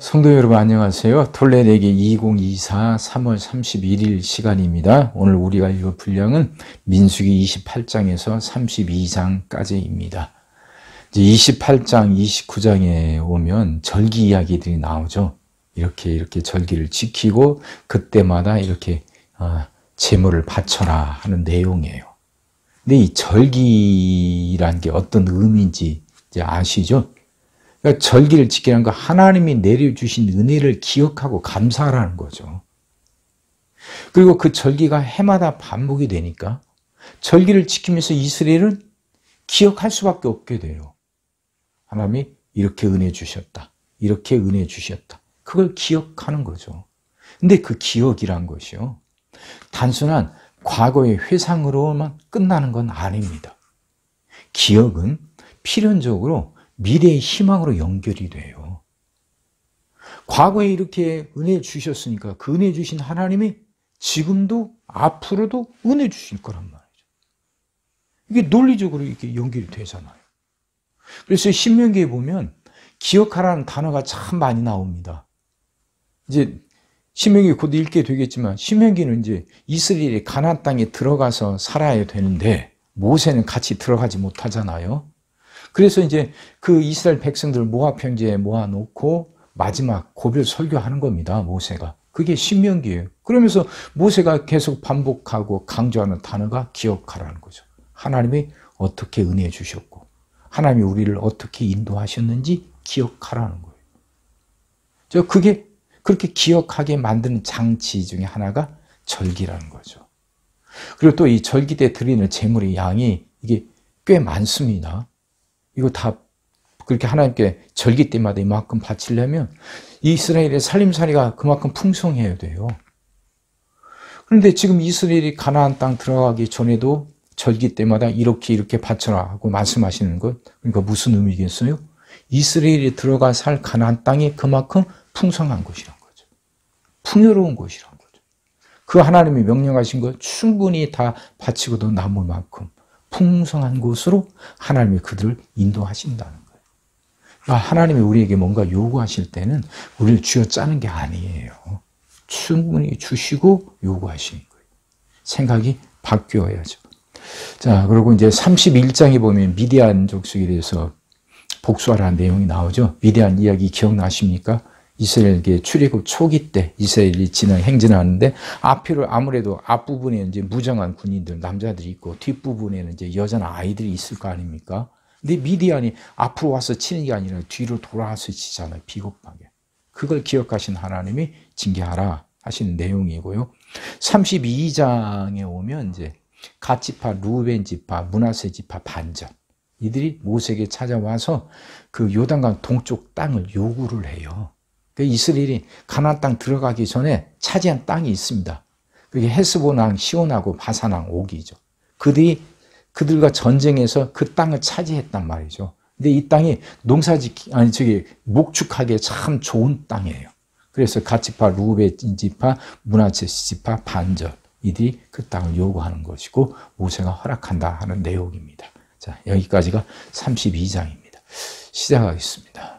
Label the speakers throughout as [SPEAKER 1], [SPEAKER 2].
[SPEAKER 1] 성도 여러분 안녕하세요. 토레데기 2024 3월 31일 시간입니다. 오늘 우리가 읽을 분량은 민수기 28장에서 32장까지입니다. 이제 28장, 29장에 오면 절기 이야기들이 나오죠. 이렇게 절기를 지키고 그때마다 이렇게 제물을 바쳐라 하는 내용이에요. 근데 이 절기란 게 어떤 의미인지 이제 아시죠? 그러니까 절기를 지키라는 거 하나님이 내려주신 은혜를 기억하고 감사하라는 거죠. 그리고 그 절기가 해마다 반복이 되니까 절기를 지키면서 이스라엘은 기억할 수밖에 없게 돼요. 하나님이 이렇게 은혜 주셨다. 이렇게 은혜 주셨다. 그걸 기억하는 거죠. 근데 그 기억이란 것이요. 단순한 과거의 회상으로만 끝나는 건 아닙니다. 기억은 필연적으로 미래의 희망으로 연결이 돼요. 과거에 이렇게 은혜 주셨으니까 그 은혜 주신 하나님이 지금도 앞으로도 은혜 주실 거란 말이죠. 이게 논리적으로 이렇게 연결이 되잖아요. 그래서 신명기에 보면 기억하라는 단어가 참 많이 나옵니다. 이제 신명기 곧 읽게 되겠지만 신명기는 이제 이스라엘이 가나안 땅에 들어가서 살아야 되는데 모세는 같이 들어가지 못하잖아요. 그래서 이제 그 이스라엘 백성들 모압 평지에 모아놓고 마지막 고별 설교하는 겁니다. 모세가. 그게 신명기예요. 그러면서 모세가 계속 반복하고 강조하는 단어가 기억하라는 거죠. 하나님이 어떻게 은혜 주셨고 하나님이 우리를 어떻게 인도하셨는지 기억하라는 거예요. 그게 그렇게 기억하게 만드는 장치 중에 하나가 절기라는 거죠. 그리고 또 이 절기 때 드리는 제물의 양이 이게 꽤 많습니다. 이거 다 그렇게 하나님께 절기 때마다 이만큼 바치려면 이스라엘의 살림살이가 그만큼 풍성해야 돼요. 그런데 지금 이스라엘이 가나안 땅 들어가기 전에도 절기 때마다 이렇게 바쳐라 하고 말씀하시는 것, 그러니까 무슨 의미겠어요? 이스라엘이 들어가 살 가나안 땅이 그만큼 풍성한 곳이란 거죠. 풍요로운 곳이란 거죠. 그 하나님이 명령하신 것 충분히 다 바치고도 남을 만큼 풍성한 곳으로 하나님이 그들을 인도하신다는 거예요. 그러니까 하나님이 우리에게 뭔가 요구하실 때는 우리를 쥐어짜는 게 아니에요. 충분히 주시고 요구하시는 거예요. 생각이 바뀌어야죠. 자, 그리고 이제 31장에 보면 미디안 족속에 대해서 복수하라는 내용이 나오죠. 미디안 이야기 기억나십니까? 이스라엘에게 출애굽 초기 때 이스라엘이 행진하는데 아무래도 앞부분에 이제 무장한 군인들 남자들이 있고 뒷부분에는 이제 여자나 아이들이 있을 거 아닙니까? 근데 미디안이 앞으로 와서 치는 게 아니라 뒤로 돌아와서 치잖아요. 비겁하게. 그걸 기억하신 하나님이 징계하라 하시는 내용이고요. 32장에 오면 이제 갓 지파, 루벤 지파, 므낫세 지파 반전 이들이 모세에게 찾아와서 그 요단강 동쪽 땅을 요구를 해요. 이스라엘이 가나안 땅 들어가기 전에 차지한 땅이 있습니다. 그게 헤스본왕 시온하고 바산왕 옥이죠. 그들과 전쟁해서 그 땅을 차지했단 말이죠. 근데 이 땅이 목축하기에 참 좋은 땅이에요. 그래서 갓지파, 루벤 지파, 므낫세 지파, 반전 이들이 그 땅을 요구하는 것이고 모세가 허락한다 하는 내용입니다. 자, 여기까지가 32장입니다. 시작하겠습니다.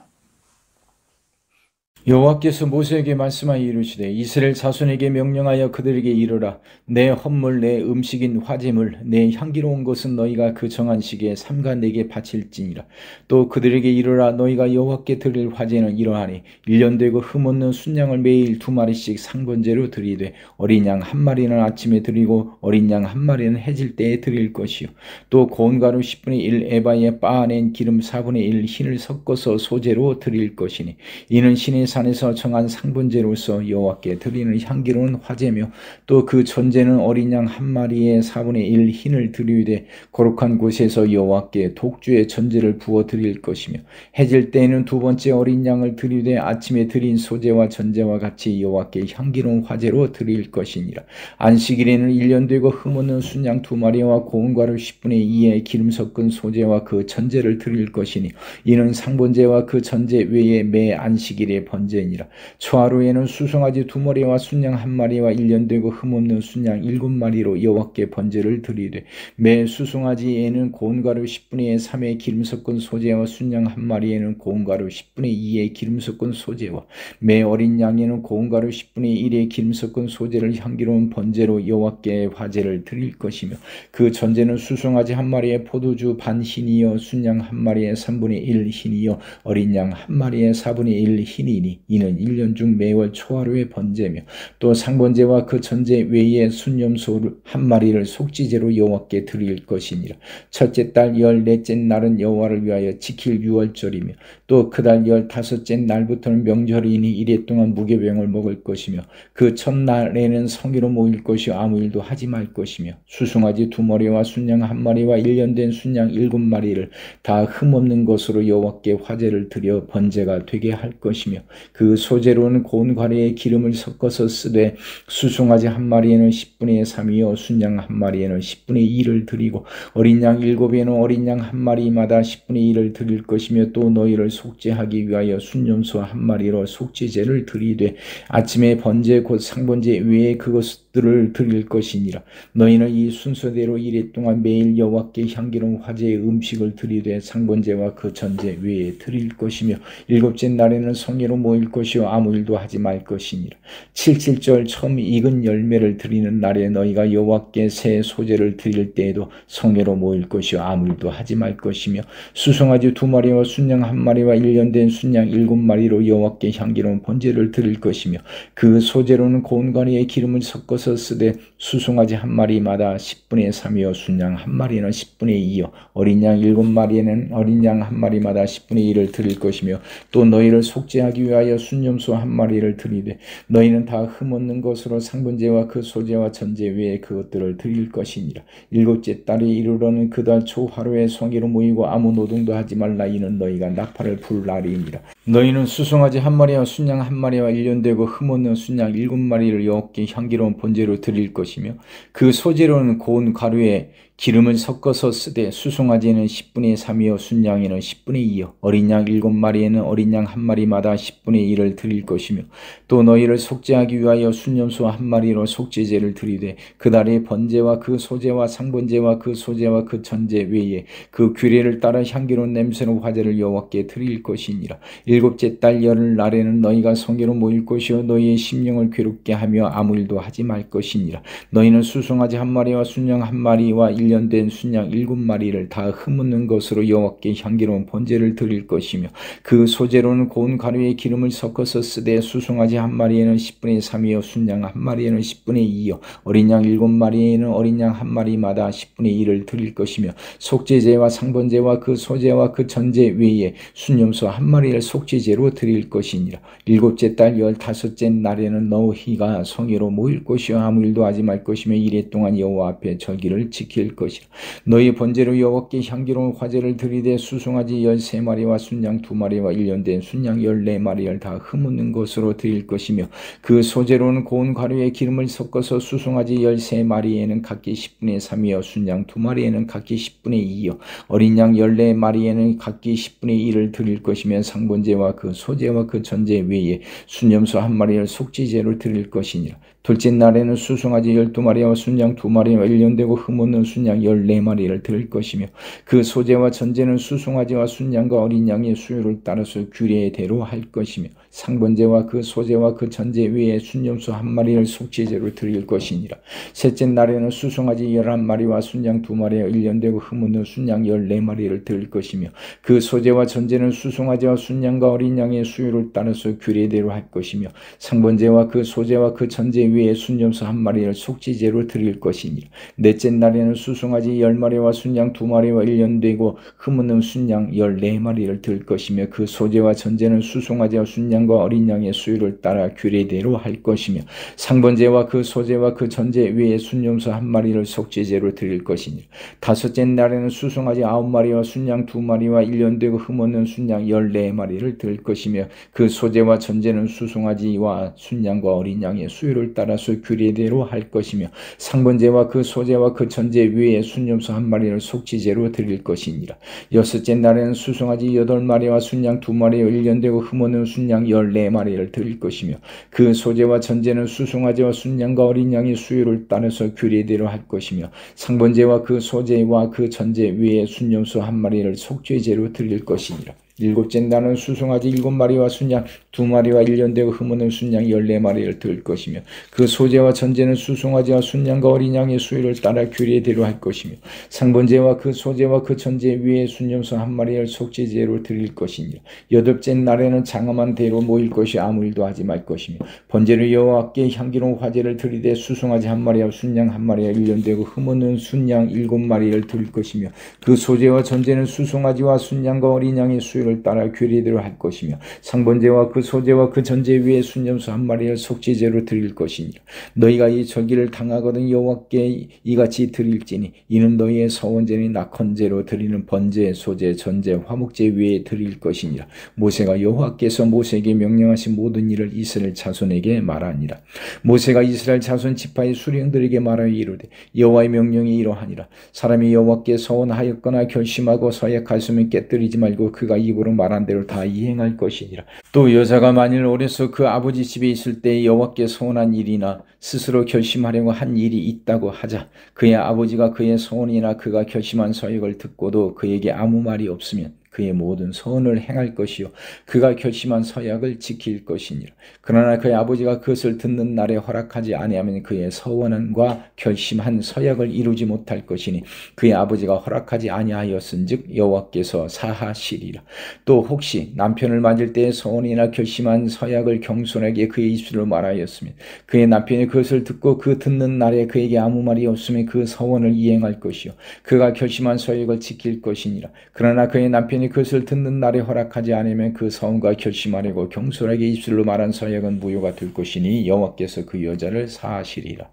[SPEAKER 1] 여호와께서 모세에게 말씀하여 이르시되 이스라엘 자손에게 명령하여 그들에게 이르라. 내 헌물 내 음식인 화제물 내 향기로운 것은 너희가 그 정한 시기에 삼가 내게 바칠지니라. 또 그들에게 이르라. 너희가 여호와께 드릴 화제는 이러하니 1년 되고 흠없는 순양을 매일 2마리씩 상번제로 드리되 어린 양 1마리는 아침에 드리고 어린 양 1마리는 해질 때에 드릴 것이요. 또 고운 가루 10분의 1 에바에 빻아낸 기름 4분의 1 흰을 섞어서 소제로 드릴 것이니 이는 신의 산에서 정한 상번제로서 여호와께 드리는 향기로운 화제며 또 그 전제는 어린 양 1마리에 4분의 1 흰을 드리되 거룩한 곳에서 여호와께 독주의 전제를 부어 드릴 것이며 해질 때에는 두 번째 어린 양을 드리되 아침에 드린 소제와 전제와 같이 여호와께 향기로운 화제로 드릴 것이니라. 안식일에는 1년 되고 흠없는 순양 2마리와 고운 가루 10분의 2의 기름 섞은 소제와 그 전제를 드릴 것이니 이는 상번제와 그 전제 외에 매 안식일에 번제로 번제니라. 초하루에는 수송아지 2마리와 순양 1마리와 1년 되고 흠없는 순양 7마리로 여호와께 번제를 드리되 매 수송아지에는 고운 가루 10분의 3의 기름 섞은 소재와 순양 1마리에는 고운 가루 10분의 2의 기름 섞은 소재와 매 어린 양에는 고운 가루 10분의 1의 기름 섞은 소재를 향기로운 번제로 여호와께 화제를 드릴 것이며 그 전제는 수송아지 1마리에 포도주 반 흰이요 순양 1마리에 3분의 1 흰이요 어린 양 1마리에 4분의 1 흰이니 이는 1년 중 매월 초하루의 번제며 또 상번제와 그 전제 외에 순염소 1마리를 속죄제로 여호와께 드릴 것이니라. 첫째 달 14째 날은 여호와를 위하여 지킬 유월절이며 또 그 달 15째 날부터는 명절이니 이래 동안 무교병을 먹을 것이며 그 첫날에는 성의로 모일 것이요 아무 일도 하지 말 것이며 수송아지 2마리와 순양 1마리와 1년 된 순양 7마리를 다 흠없는 것으로 여호와께 화제를 드려 번제가 되게 할 것이며 그 소재로는 고운 가루에 기름을 섞어서 쓰되 수송아지 1마리에는 10분의 3이요 순양 1마리에는 10분의 2를 드리고 어린 양 7에는 어린 양 1마리마다 10분의 1을 드릴 것이며 또 너희를 속죄하기 위하여 순염소 1마리로 속죄제를 드리되 아침에 번제 곧 상번제 외에 그것들을 드릴 것이니라. 너희는 이 순서대로 이래 동안 매일 여호와께 향기로운 화제의 음식을 드리되 상번제와 그 전제 외에 드릴 것이며 7째 날에는 성회로 모일 것이요 아무 일도 하지 말 것이니라. 77절 처음 익은 열매를 드리는 날에 너희가 여호와께 새 소제를 드릴 때에도 성회로 모일 것이요 아무 일도 하지 말 것이며 수송아지 2마리와 순양 1마리와 1년 된 순양 7마리로 여호와께 향기로운 번제를 드릴 것이며 그 소제로는 고운 가루에 기름을 섞어서 쓰되 수송아지 1마리마다 10분의 3이요 순양 1마리는 10분의 2요 어린 양 7마리에는 어린 양 1마리마다 10분의 1을 드릴 것이며 또 너희를 속죄하기 위하여 순염소 1마리를 드리되 너희는 다 흠없는 것으로 상번제와 그 소제와 전제 외에 그것들을 드릴 것이니라. 7째 달에 이르러는 그 달 초하루에 성회로 모이고 아무 노동도 하지 말라. 이는 너희가 나팔을 불 날이니라. 너희는 수송아지 1마리와 순양 1마리와 1년 되고 흠없는 순양 7마리를 여호와께 향기로운 번제로 드릴 것이며 그 소재로는 고운 가루에 기름을 섞어서 쓰되 수송아지에는 10분의 3이요 순양에는 10분의 2요 어린 양 7마리에는 어린 양 1마리마다 10분의 1을 드릴 것이며 또 너희를 속죄하기 위하여 순염소 1마리로 속죄제를 드리되 그 달에 번제와 그 소제와 상번제와 그 소제와 그 전제 외에 그 규례를 따라 향기로운 냄새로 화제를 여호와께 드릴 것이니라. 7째 달 열흘날에는 너희가 성회로 모일 것이요 너희의 심령을 괴롭게 하며 아무 일도 하지 말 것이니라. 너희는 수송아지 1마리와 순양 1마리와 1년 된 순양 7마리를 다 흠없는 것으로 여호와께 향기로운 번제를 드릴 것이며 그 소재로는 고운 가루에 기름을 섞어서 쓰되 수송아지 1마리에는 10분의 3이요 순양 1마리에는 10분의 2요 어린 양 7마리에는 어린 양 1마리마다 10분의 1을 드릴 것이며 속죄제와 상번제와 그 소제와 그 전제 외에 순염소 1마리를 속죄제로 드릴 것이니라. 7째 달 15째 날에는 너희가 성회로 모일 것이요 아무 일도 하지 말 것이며 이래 동안 여호와 앞에 절기를 지킬 것이라. 너희 번제로 여호와께 향기로운 화제를 드리되 수송아지 13마리와 순양 2마리와 1년 된 순양 14마리를 다 흠없는 것으로 드릴 것이며 그 소재로는 고운 가루에 기름을 섞어서 수송아지 13마리에는 각기 10분의 3이요 순양 2마리에는 각기 10분의 2요 어린 양 14마리에는 각기 10분의 1을 드릴 것이며 상번제와 그 소제와 그 전제 외에 순염소 1마리를 속죄제로 드릴 것이니라. 둘째 날에는 수송아지 12마리와 순양 2마리와 1년 되고 흠없는 순양 14마리를 드릴 것이며 그 소제와 전제는 수송아지와 순양과 어린 양의 수요를 따라서 규례대로 할 것이며 상번제와 그 소제와 그 전제 외에 순염소 1마리를 속죄제로 드릴 것이니라. 셋째 날에는 수송아지 11마리와 순양 2마리와 1년 되고 흠없는 순양 14마리를 드릴 것이며 그 소제와 전제는 수송아지와 순양과 어린 양의 수요를 따라서 규례대로 할 것이며 상번제와 그 소제와 그 전제 외에 순염소 1마리를 속죄제로 드릴 것이니라. 넷째 날에는 수송아지 10마리와 순양 2마리와 1년 되고 흠없는 순양 14마리를 드릴 것이며 그 소제와 전제는 수송아지와 순양과 어린 양의 수요를 따라 규례대로 할 것이며 상번제와 그 소제와 그 전제 외에 순염소 1마리를 속죄제로 드릴 것이니라. 다섯째 날에는 수송아지 9마리와 순양 2마리와 1년 되고 흠없는 순양 14마리를 드릴 것이며 그 소제와 전제는 수송아지와 순양과 어린 양의 수요를 따라 따라서 규례대로 할 것이며 상번제와 그 소제와 그 전제 외에 순염소 한 마리를 속죄제로 드릴 것이니라. 여섯째 날에는 수송아지 8마리와 순양 2마리와 1년되고 흠없는 순양 14마리를 드릴 것이며 그 소제와 전제는 수송아지와 순양과 어린 양의 수요를 따라서 규례대로 할 것이며 상번제와 그 소제와 그 전제 외에 순염소 한 마리를 속죄제로 드릴 것이니라. 일곱째 날은 수송아지 7마리와 순양 2마리와 1년되고 흠없는 순양 14마리를 드릴 것이며 그 소제와 전제는 수송아지와 순양과 어린 양의 수요를 따라 규례대로 할 것이며 상번제와 그 소제와 그 전제 위에 순염소 한 마리를 속죄제로 드릴 것이니라. 여덟째 날에는 장엄한 대로 모일 것이 아무 일도 하지 말 것이며 번제로 여호와께 향기로운 화제를 드리되 수송아지 한 마리와 순양 한 마리와 1년되고 흠없는 순양 7마리를 드릴 것이며 그 소제와 전제는 수송아지와 순양과 어린 양의 수요를 따라 규례대로 할 것이며 상번제와 그 소제와 그 전제 위에 순염소 한 마리를 속죄제로 드릴 것이니라. 너희가 이 절기를 당하거든 여호와께 이같이 드릴지니 이는 너희의 서원제니 낙헌제로 드리는 번제, 소제, 전제, 화목제 위에 드릴 것이니라. 모세가 여호와께서 모세에게 명령하신 모든 일을 이스라엘 자손에게 말하니라. 모세가 이스라엘 자손 지파의 수령들에게 말하여 이르되 여호와의 명령이 이러하니라. 사람이 여호와께 서원하였거나 결심하고 서약하였으면 깨뜨리지 말고 그가 입으로 말한 대로 다 이행할 것이니라. 또 여자가 만일 어려서 그 아버지 집에 있을 때 여호와께 서원한 일이나 스스로 결심하려고 한 일이 있다고 하자 그의 아버지가 그의 서원이나 그가 결심한 서약을 듣고도 그에게 아무 말이 없으면 그의 모든 서원을 행할 것이요 그가 결심한 서약을 지킬 것이니라. 그러나 그의 아버지가 그것을 듣는 날에 허락하지 아니하면 그의 서원과 결심한 서약을 이루지 못할 것이니 그의 아버지가 허락하지 아니하였은즉 여호와께서 사하시리라. 또 혹시 남편을 맞을 때에 서원이나 결심한 서약을 경솔하게 그의 입술로 말하였으면 그의 남편이 그것을 듣고 그 듣는 날에 그에게 아무 말이 없으면 그 서원을 이행할 것이요 그가 결심한 서약을 지킬 것이니라. 그러나 그의 남편이 그것을 듣는 날에 허락하지 않으면 그 서원과 결심하려고 경솔하게 입술로 말한 서약은 무효가 될 것이니 여호와께서 그 여자를 사하시리라.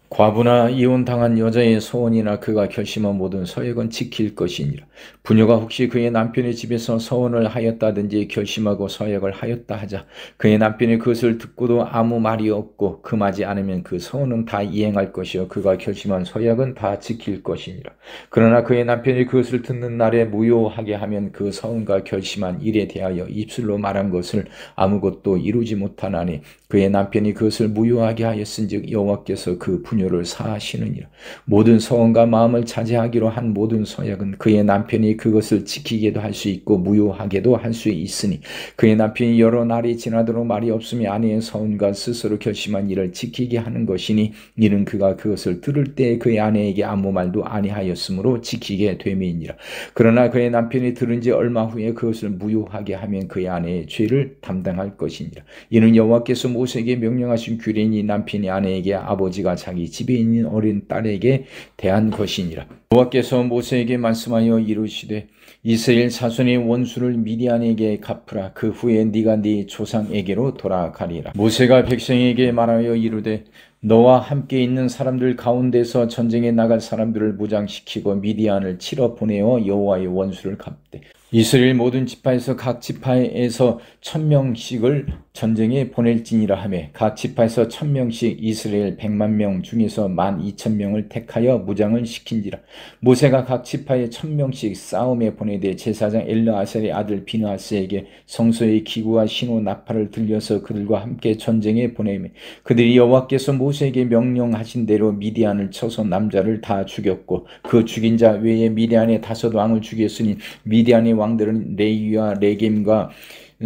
[SPEAKER 1] 과부나 이혼당한 여자의 서원이나 그가 결심한 모든 서약은 지킬 것이니라. 부녀가 혹시 그의 남편의 집에서 서원을 하였다든지 결심하고 서약을 하였다 하자 그의 남편이 그것을 듣고도 아무 말이 없고 금하지 않으면 그 서원은 다 이행할 것이요 그가 결심한 서약은 다 지킬 것이니라. 그러나 그의 남편이 그것을 듣는 날에 무효하게 하면 그 서원과 결심한 일에 대하여 입술로 말한 것을 아무것도 이루지 못하나니 그의 남편이 그것을 무효하게 하였은즉 여호와께서 그 부녀를 사하시느니라. 모든 서원과 마음을 차지하기로 한 모든 서약은 그의 남편이 그것을 지키게도 할 수 있고 무효하게도 할 수 있으니 그의 남편이 여러 날이 지나도록 말이 없으며 아내의 서원과 스스로 결심한 일을 지키게 하는 것이니 이는 그가 그것을 들을 때 그의 아내에게 아무 말도 아니하였으므로 지키게 됨이니라. 그러나 그의 남편이 들은 지 얼마 후에 그것을 무효하게 하면 그의 아내의 죄를 담당할 것이니라. 이는 여호와께서 모세에게 명령하신 규례니 남편이 아내에게 아버지가 자기 집에 있는 어린 딸에게 대한 것이니라. 여호와께서 모세에게 말씀하여 이르시되 이스라엘 자손의 원수를 미디안에게 갚으라. 그 후에 네가 네 조상에게로 돌아가리라. 모세가 백성에게 말하여 이르되 너와 함께 있는 사람들 가운데서 전쟁에 나갈 사람들을 무장시키고 미디안을 치러 보내어 여호와의 원수를 갚되 이스라엘 모든 지파에서 각 지파에서 1000명씩을 전쟁에 보낼지니라 하며 각 지파에서 1000명씩 이스라엘 100만 명 중에서 12,000명을 택하여 무장을 시킨지라. 모세가 각 지파에 1000명씩 싸움에 보내되 제사장 엘르아살의 아들 비느하스에게 성소의 기구와 신호 나팔을 들려서 그들과 함께 전쟁에 보내며 그들이 여호와께서 모세에게 명령하신 대로 미디안을 쳐서 남자를 다 죽였고 그 죽인 자 외에 미디안의 5왕을 죽였으니 미디안의 왕들은 레이와 레겜과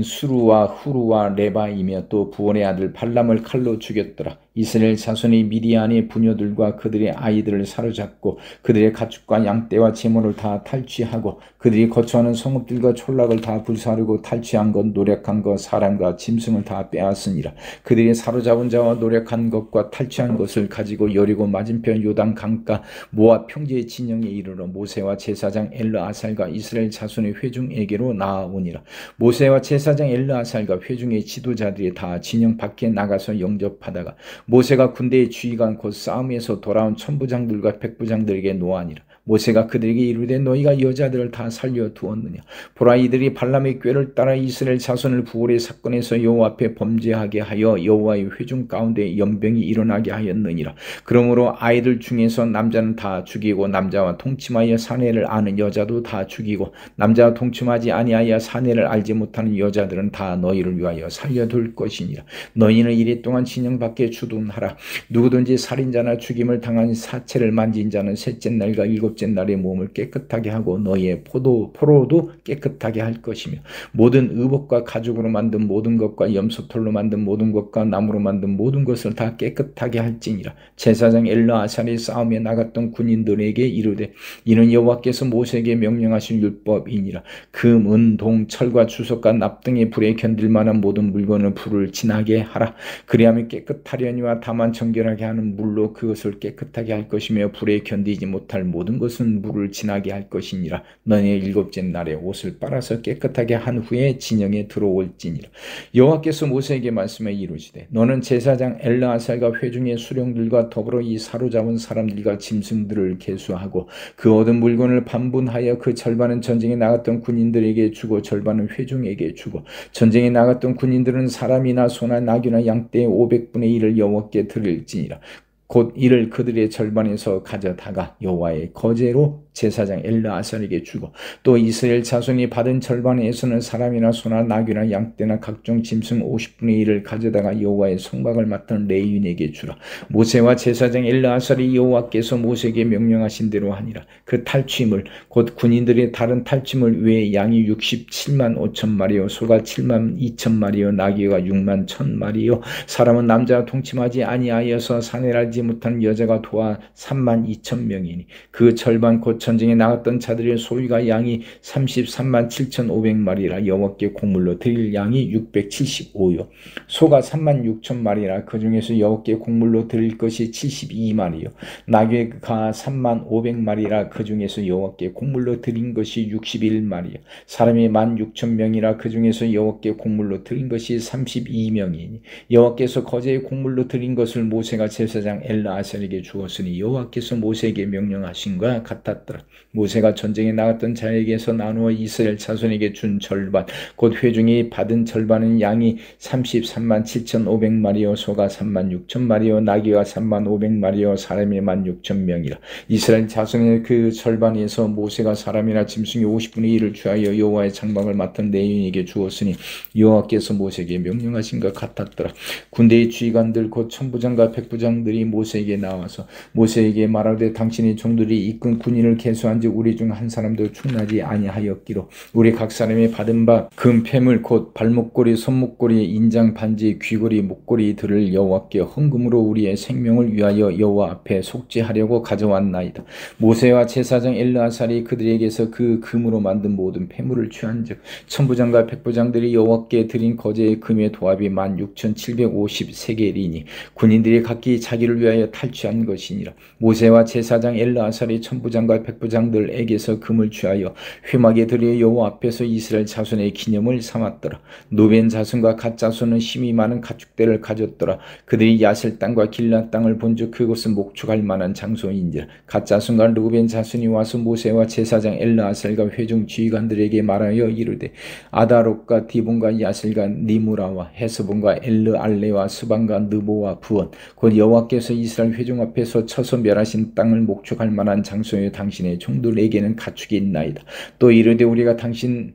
[SPEAKER 1] 수루와 후루와 레바이며 또 부온의 아들 발람을 칼로 죽였더라. 이스라엘 자손이 미디안의 부녀들과 그들의 아이들을 사로잡고 그들의 가축과 양떼와 재물을 다 탈취하고 그들이 거처하는 성읍들과 촌락을 다 불사르고 탈취한 것 노력한 것 사람과 짐승을 다 빼앗으니라. 그들이 사로잡은 자와 노력한 것과 탈취한 것을 가지고 여리고 맞은편 요단 강가 모압 평지의 진영에 이르러 모세와 제사장 엘르아살과 이스라엘 자손의 회중에게로 나아오니라. 모세와 제사장 엘르아살과 회중의 지도자들이 다 진영 밖에 나가서 영접하다가 모세가 군대의 주의관 곧 싸움에서 돌아온 천부장들과 백부장들에게 노하니라. 모세가 그들에게 이르되 너희가 여자들을 다 살려두었느냐. 보라, 이들이 발람의 꾀를 따라 이스라엘 자손을 부올의 사건에서 여호와 앞에 범죄하게 하여 여호와의 회중 가운데 연병이 일어나게 하였느니라. 그러므로 아이들 중에서 남자는 다 죽이고 남자와 동침하여 사내를 아는 여자도 다 죽이고 남자와 동침하지 아니하여 사내를 알지 못하는 여자들은 다 너희를 위하여 살려둘 것이니라. 너희는 이래 동안 진영 밖에 주둔하라. 누구든지 살인자나 죽임을 당한 사체를 만진 자는 셋째 날과 일곱째 날에 몸을 깨끗하게 하고 너희의 포로도 깨끗하게 할 것이며 모든 의복과 가죽으로 만든 모든 것과 염소털로 만든 모든 것과 나무로 만든 모든 것을 다 깨끗하게 할지니라. 제사장 엘르아살이 싸움에 나갔던 군인들에게 이르되 이는 여호와께서 모세에게 명령하신 율법이니라. 금, 은, 동, 철과 주석과 납 등의 불에 견딜 만한 모든 물건을 불을 지나게 하라. 그리하면 깨끗하려니와 다만 정결하게 하는 물로 그것을 깨끗하게 할 것이며 불에 견디지 못할 모든 것은 물을 지나게 할 것이니라. 너네 일곱째 날에 옷을 빨아서 깨끗하게 한 후에 진영에 들어올지니라. 여호와께서 모세에게 말씀해 이르시되 너는 제사장 엘르아살과 회중의 수령들과 더불어 이 사로잡은 사람들과 짐승들을 계수하고 그 얻은 물건을 반분하여 그 절반은 전쟁에 나갔던 군인들에게 주고 절반은 회중에게 주고 전쟁에 나갔던 군인들은 사람이나 소나 나귀나 양떼의 500분의 1을 여호와께 드릴지니라. 곧 이를 그들의 절반에서 가져다가 여호와의 거제로 제사장 엘르아살에게 주고 또 이스라엘 자손이 받은 절반에서는 사람이나 소나 나귀나 양떼나 각종 짐승 50분의 1을 가져다가 여호와의 성막을 맡은 레위인에게 주라. 모세와 제사장 엘르아살이 여호와께서 모세에게 명령하신 대로 하니라. 그 탈취물 곧 군인들의 다른 탈취물 외에 양이 67만 5천 마리요 소가 7만 2천 마리요 나귀가 6만 1천 마리요 사람은 남자와 동침하지 아니하여서 사내를 알지 못한 여자가 도와 3만 2천 명이니 그 절반 곧 전쟁에 나갔던 자들의 소유가 양이 33만 7,500마리라. 여호와께 곡물로 드릴 양이 675요 소가 3만 6천 마리라. 그 중에서 여호와께 곡물로 드릴 것이 72마리요 나귀가 3만 500마리라. 그 중에서 여호와께 곡물로 드린 것이 61마리요 사람이 1만 6천 명이라. 그 중에서 여호와께 곡물로 드린 것이 32명이니 여호와께서 거제의 곡물로 드린 것을 모세가 제사장 엘르아살에게 주었으니 여호와께서 모세에게 명령하신과 같았더라. 모세가 전쟁에 나갔던 자에게서 나누어 이스라엘 자손에게 준 절반 곧 회중이 받은 절반은 양이 33만 7,500마리요 소가 3만 6천 마리요 나귀가 3만 500마리요 사람이 1만 6천 명이라. 이스라엘 자손의 그 절반에서 모세가 사람이나 짐승의 50분의 1을 취하여 여호와의 장막을 맡은 레위인에게 주었으니 여호와께서 모세에게 명령하신 것 같았더라. 군대의 지휘관들 곧 천부장과 백부장들이 모세에게 나와서 모세에게 말하되 당신의 종들이 이끈 군인을 계수한즉 우리 중 한 사람도 충나지 아니하였기로 우리 각 사람이 받은 바 금패물 곧 발목걸이 손목걸이 인장 반지 귀걸이 목걸이들을 여호와께 헌금으로 우리의 생명을 위하여 여호와 앞에 속죄하려고 가져왔나이다. 모세와 제사장 엘르아살이 그들에게서 그 금으로 만든 모든 패물을 취한즉 천부장과 백부장들이 여호와께 드린 거제의 금의 도합이 16,750세겔이니 군인들이 각기 자기를 위하여 탈취한 것이니라. 모세와 제사장 엘르아살이 천부장과 백부장들에게서 금을 취하여 회막에 들여 여호와 앞에서 이스라엘 자손의 기념을 삼았더라. 누벤 자손과 갓 자손은 힘이 많은 가축대를 가졌더라. 그들이 야셀 땅과 길라 땅을 본즉 그곳은 목축할 만한 장소인지라. 갓 자손과 누벤 자손이 와서 모세와 제사장 엘르아살과 회중 지휘관들에게 말하여 이르되 아다롯과 디본과 야셀과 니무라와 헤스본과 엘르알레와 스반과 느보와 부원 곧 여호와께서 이스라엘 회중 앞에서 쳐서 멸하신 땅을 목축할 만한 장소에 당신의 종들에게는 가축이 있나이다. 또 이르되 우리가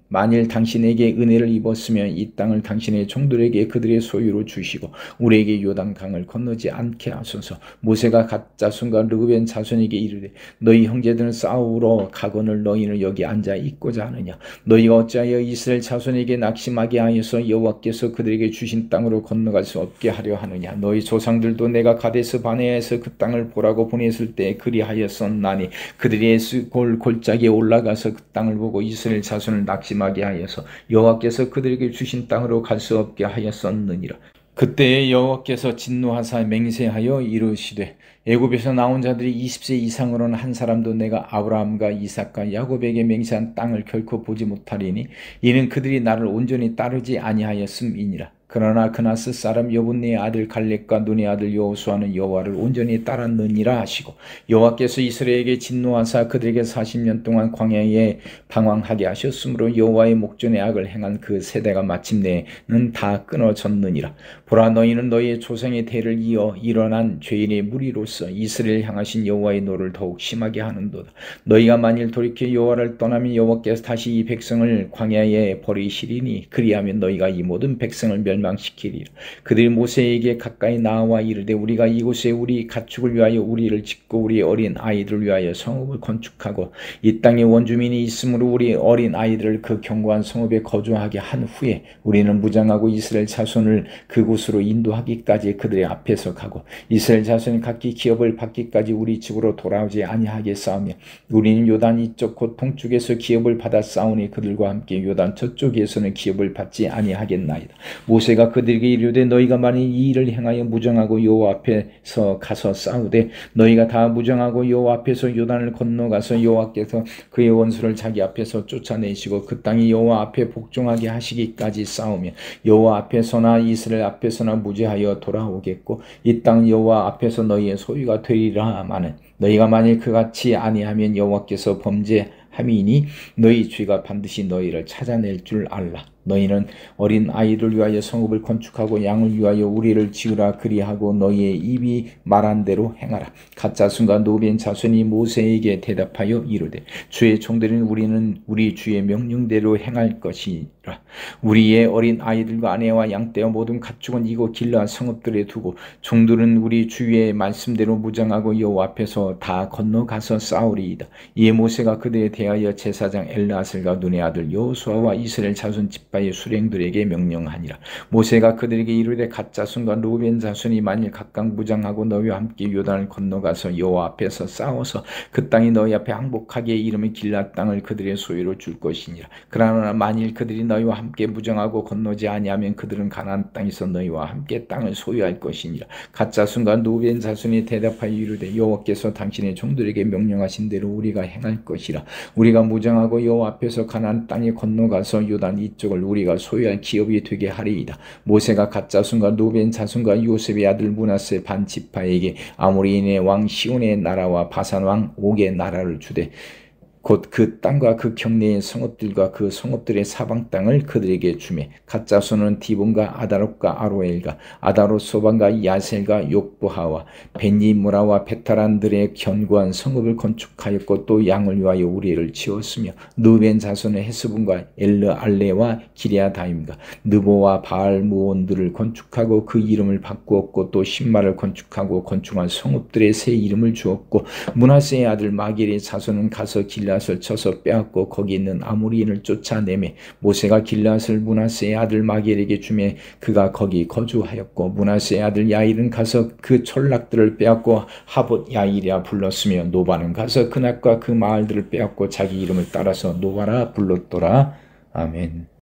[SPEAKER 1] 만일 당신에게 은혜를 입었으면 이 땅을 당신의 종들에게 그들의 소유로 주시고 우리에게 요단 강을 건너지 않게 하소서. 모세가 갓 자손과 르우벤 자손에게 이르되 너희 형제들은 싸우러 가거늘 너희는 여기 앉아 있고자 하느냐. 너희가 어찌하여 이스라엘 자손에게 낙심하게 하여서 여호와께서 그들에게 주신 땅으로 건너갈 수 없게 하려 하느냐. 너희 조상들도 내가 가데스 바네아에서 그 땅을 보라고 보냈을 때 그리하였었나니 그들이 에스골 골짜기에 올라가서 그 땅을 보고 이스라엘 자손을 낙심하게 하여서 여호와께서 그들에게 주신 땅으로 갈 수 없게 하였었느니라. 그때에 여호와께서 진노하사 맹세하여 이르시되 애굽에서 나온 자들이 20세 이상으로는 한 사람도 내가 아브라함과 이삭과 야곱에게 맹세한 땅을 결코 보지 못하리니 이는 그들이 나를 온전히 따르지 아니하였음이니라. 그러나 그나스 사람 여분네의 아들 갈렙과 눈의 아들 여호수아는 여호와를 온전히 따랐느니라 하시고 여호와께서 이스라엘에게 진노하사 그들에게 40년 동안 광야에 방황하게 하셨으므로 여호와의 목전에 악을 행한 그 세대가 마침내는 다 끊어졌느니라. 보라, 너희는 너희의 조상의 대를 이어 일어난 죄인의 무리로서 이스라엘 향하신 여호와의 노를 더욱 심하게 하는도다. 너희가 만일 돌이켜 여호와를 떠나면 여호와께서 다시 이 백성을 광야에 버리시리니 그리하면 너희가 이 모든 백성을 멸망시키리라. 그들이 모세에게 가까이 나와 이르되 우리가 이곳에 우리 가축을 위하여 우리를 짓고 우리 어린 아이들을 위하여 성읍을 건축하고 이 땅에 원주민이 있으므로 우리 어린 아이들을 그 견고한 성읍에 거주하게 한 후에 우리는 무장하고 이스라엘 자손을 그곳으로 인도하기까지 그들의 앞에서 가고 이스라엘 자손이 각기 기업을 받기까지 우리 집으로 돌아오지 아니하게 싸우며 우리는 요단 이쪽 곧 동쪽에서 기업을 받아 싸우니 그들과 함께 요단 저쪽에서는 기업을 받지 아니하겠나이다. 모세가 그들에게 이르되 너희가 만일 이 일을 행하여 무정하고 여호와 앞에서 가서 싸우되 너희가 다 무정하고 여호와 앞에서 요단을 건너가서 여호와께서 그의 원수를 자기 앞에서 쫓아내시고 그 땅이 여호와 앞에 복종하게 하시기까지 싸우며 여호와 앞에서나 이스라엘 앞에서나 무죄하여 돌아오겠고 이 땅 여호와 앞에서 너희의 소유가 되리라마는 너희가 만일 그같이 아니하면 여호와께서 범죄함이니 너희 죄가 반드시 너희를 찾아낼 줄 알라. 너희는 어린 아이를 위하여 성읍을 건축하고 양을 위하여 우리를 지으라 그리하고 너희의 입이 말한 대로 행하라. 갓 자손과 노벤 자손이 모세에게 대답하여 이르되 주의 종들은 우리는 우리 주의 명령대로 행할 것이라. 우리의 어린 아이들과 아내와 양떼와 모든 가축은 이곳 길르앗 성읍들에 두고 종들은 우리 주의 말씀대로 무장하고 여호와 앞에서 다 건너가서 싸우리이다. 이에 모세가 그들에 대하여 제사장 엘르아슬과 눈의 아들 여호수아와 이스라엘 자손 집바의 수령들에게 명령하니라. 모세가 그들에게 이르되 갓 자손과 루벤 자손이 만일 각각 무장하고 너희와 함께 요단을 건너가서 여호와 앞에서 싸워서 그 땅이 너희 앞에 항복하게 이름의 길앗 땅을 그들의 소유로 줄 것이니라. 그러나 만일 그들이 너희와 함께 무장하고 건너지 아니하면 그들은 가나안 땅에서 너희와 함께 땅을 소유할 것이니라. 갓 자손과 루벤 자손이 대답하여 이르되 여호와께서 당신의 종들에게 명령하신 대로 우리가 행할 것이라. 우리가 무장하고 여호와 앞에서 가나안 땅에 건너가서 요단 이쪽을 우리가 소유한 기업이 되게 하리이다. 모세가 갓 자손과 루벤 자손과 요셉의 아들 므낫세 반 지파에게 아모리인의 왕 시온의 나라와 바산 왕 옥의 나라를 주되 곧 그 땅과 그 경내의 성읍들과 그 성읍들의 사방 땅을 그들에게 주매 갓 자손은 디본과 아다롯과 아로엘과 아다롯 소반과 야셀과 욕보하와 벤니무라와 베타란들의 견고한 성읍을 건축하였고 또 양을 위하여 우리를 지었으며 느벤 자손의 헤스본과 엘르알레와 기리아다임과 느보와 바알무온들을 건축하고 그 이름을 바꾸었고 또 신마를 건축하고 건축한 성읍들의 새 이름을 주었고 므낫세의 아들 마길의 자손은 가서 길앗을 쳐서 빼앗고 거기 있는 아모리인을 쫓아내매 모세가 길앗을 므낫세의 아들 마길에게 주매 그가 거기 거주하였고 므낫세의 아들 야일은 가서 그 촌락들을 빼앗고 하봇 야일이라 불렀으며 노바는 가서 그낫과 그 마을들을 빼앗고 자기 이름을 따라서 노바라 불렀더라. 아멘.